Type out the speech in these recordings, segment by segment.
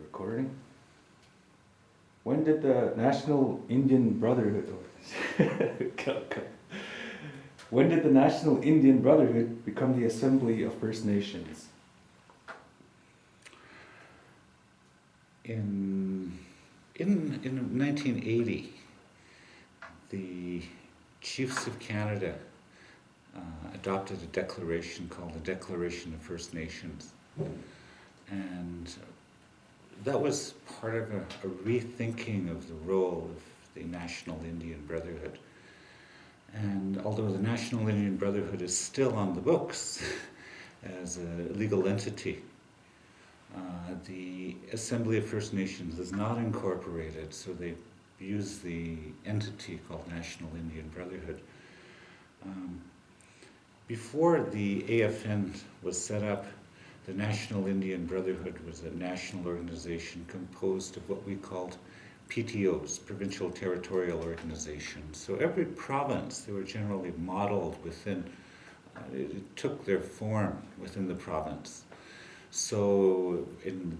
recording. When did the National Indian Brotherhood when did the National Indian Brotherhood become the Assembly of First Nations? In 1980, the Chiefs of Canada adopted a declaration called the Declaration of First Nations. And that was part of a rethinking of the role of the National Indian Brotherhood. And although the National Indian Brotherhood is still on the books as a legal entity, the Assembly of First Nations is not incorporated, so they use the entity called National Indian Brotherhood. Before the AFN was set up, the National Indian Brotherhood was a national organization composed of what we called PTOs, Provincial Territorial Organizations. So every province, they were generally modeled within, it took their form within the province. So in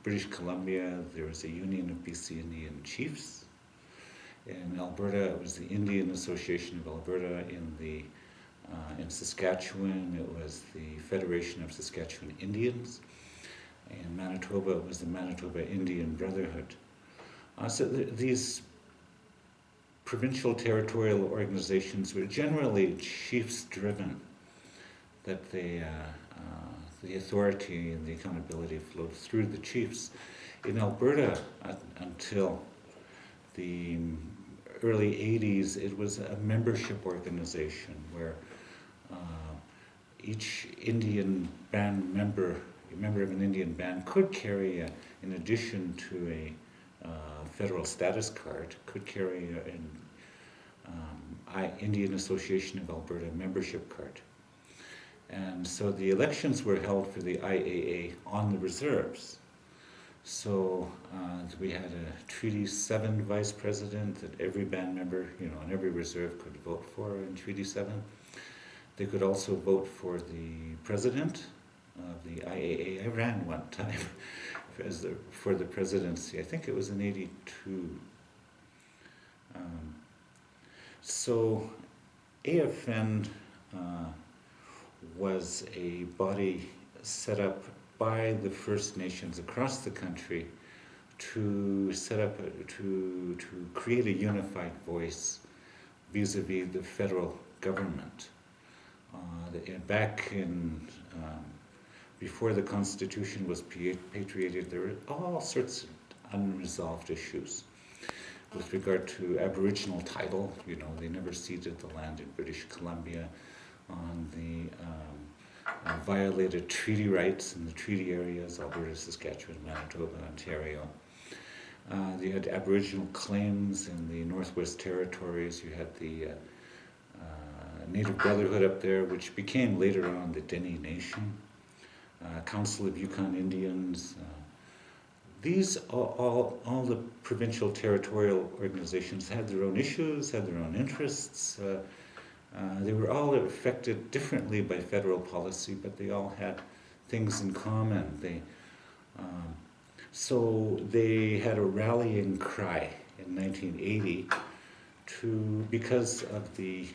British Columbia, there was a Union of BC Indian Chiefs. In Alberta, it was the Indian Association of Alberta. In Saskatchewan, it was the Federation of Saskatchewan Indians. In Manitoba, it was the Manitoba Indian Brotherhood. These provincial territorial organizations were generally chiefs-driven, that the authority and the accountability flowed through the chiefs. In Alberta, until the early 80s, it was a membership organization where each Indian band member, a member of an Indian band, could carry, in addition to a federal status card, could carry an Indian Association of Alberta membership card. And so the elections were held for the IAA on the reserves. So we had a Treaty 7 vice president that every band member, in every reserve could vote for in Treaty 7. They could also vote for the president of the IAA. I ran one time for the presidency. I think it was in '82. So AFN was a body set up by the First Nations across the country to to create a unified voice vis-a-vis the federal government. Back in before the Constitution was patriated, there were all sorts of unresolved issues with regard to Aboriginal title. They never ceded the land in British Columbia. On the violated treaty rights in the treaty areas, Alberta, Saskatchewan, Manitoba, Ontario. You had Aboriginal claims in the Northwest Territories. You had the Native Brotherhood up there, which became later on the Dene Nation. Council of Yukon Indians. These, all the provincial territorial organizations had their own issues, had their own interests. They were all affected differently by federal policy, but they all had things in common. So they had a rallying cry in 1980 because of the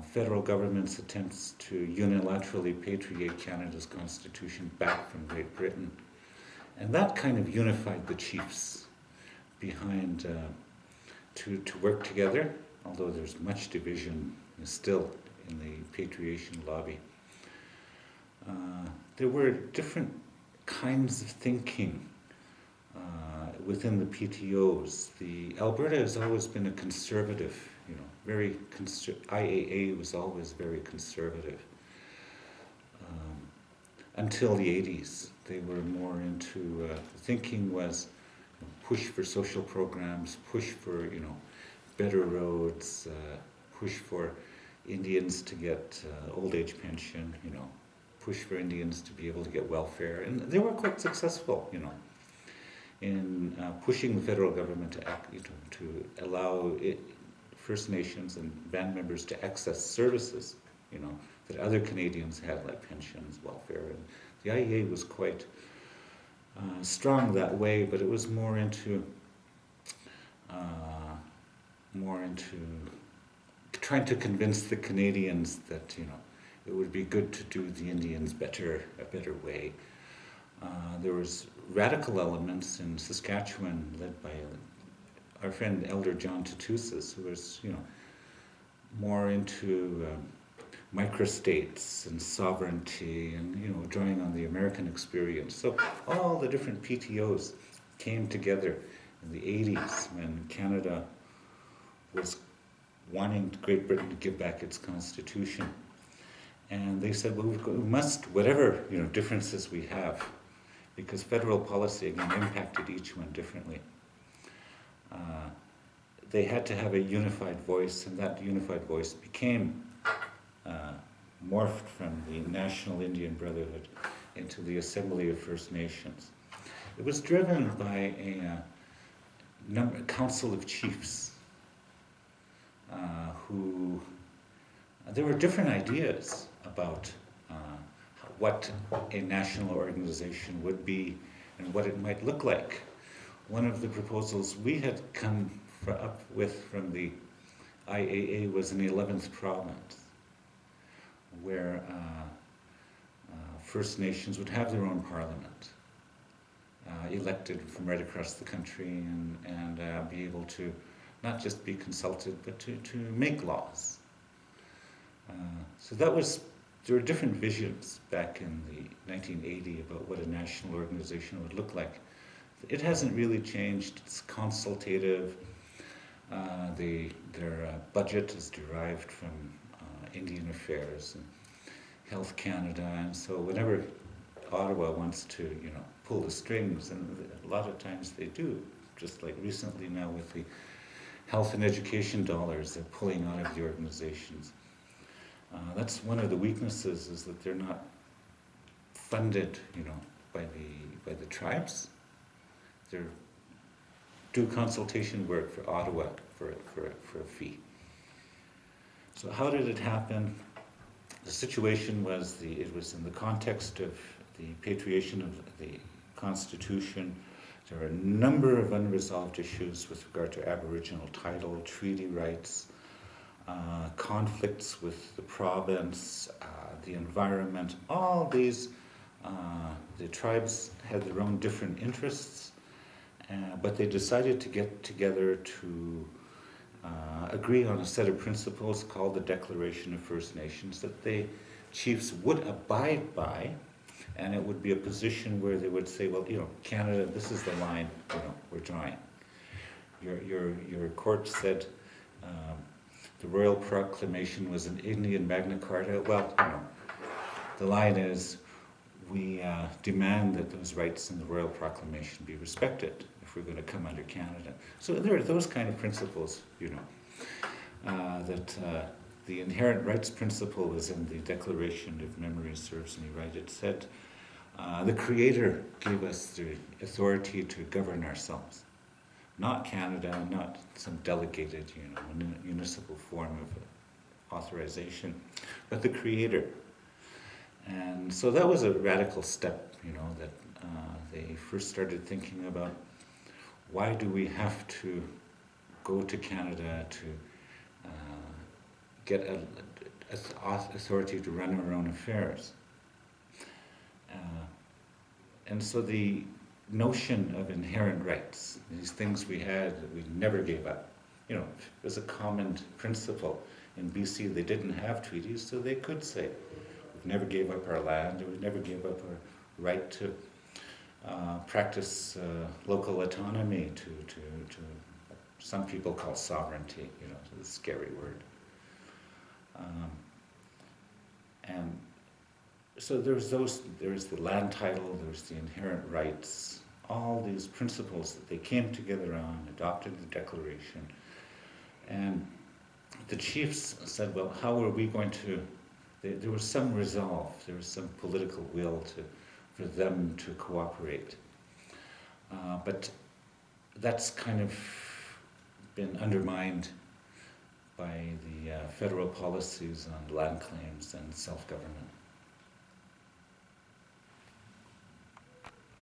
federal government's attempts to unilaterally patriate Canada's Constitution back from Great Britain. And that kind of unified the chiefs behind to work together, although there's much division still in the patriation lobby. There were different kinds of thinking within the PTOs. The Alberta has always been a conservative, IAA was always very conservative. Until the 80s, they were more into, thinking was push for social programs, push for, better roads, push for Indians to get old age pension, push for Indians to be able to get welfare. And they were quite successful, in pushing the federal government to act, to allow First Nations and band members to access services, that other Canadians had, like pensions, welfare, and The IEA was quite strong that way, but it was more into trying to convince the Canadians that it would be good to do the Indians a better way. There was radical elements in Saskatchewan led by our friend Elder John Tatusis, who was more into microstates and sovereignty and drawing on the American experience. So all the different PTOs came together in the 80s when Canada was wanting Great Britain to give back its constitution. And they said, well, we must, whatever differences we have, because federal policy again impacted each one differently. They had to have a unified voice, and that unified voice became morphed from the National Indian Brotherhood into the Assembly of First Nations. It was driven by a council of chiefs who there were different ideas about what a national organization would be and what it might look like. One of the proposals we had come up with from the IAA was an 11th province, where First Nations would have their own parliament, elected from right across the country, and be able to not just be consulted, but to make laws. So there were different visions back in the 1980 about what a national organization would look like. It hasn't really changed. It's consultative. Their budget is derived from Indian Affairs and Health Canada, and so whenever Ottawa wants to, pull the strings, and a lot of times they do, just like recently now with the health and education dollars they're pulling out of the organizations. That's one of the weaknesses, is that they're not funded, by the tribes. They do consultation work for Ottawa for a fee. So how did it happen? The situation was it was in the context of the patriation of the Constitution. There were a number of unresolved issues with regard to Aboriginal title, treaty rights, conflicts with the province, the environment. All these, the tribes had their own different interests, but they decided to get together to agree on a set of principles called the Declaration of First Nations that the chiefs would abide by, and it would be a position where they would say, well, Canada, this is the line, we're drawing. Your court said the Royal Proclamation was an Indian Magna Carta. Well, the line is, we demand that those rights in the Royal Proclamation be respected if we're going to come under Canada. So there are those kind of principles, that the inherent rights principle was in the Declaration, if memory serves me right. It said, the Creator gave us the authority to govern ourselves. Not Canada, not some delegated, municipal form of authorization, but the Creator. And so that was a radical step, that they first started thinking about, why do we have to go to Canada to get authority to run our own affairs? And so the notion of inherent rights, these things we had that we never gave up, was a common principle. In BC, they didn't have treaties, so they could say, we never gave up our land, or we never gave up our right to practice local autonomy, to some people call sovereignty, it's a scary word. And so there's the land title, there's the inherent rights, all these principles that they came together on, adopted the Declaration. And the chiefs said, well, how are we going to, there was some resolve, there was some political will for them to cooperate. But that's kind of been undermined by the federal policies on land claims and self-government.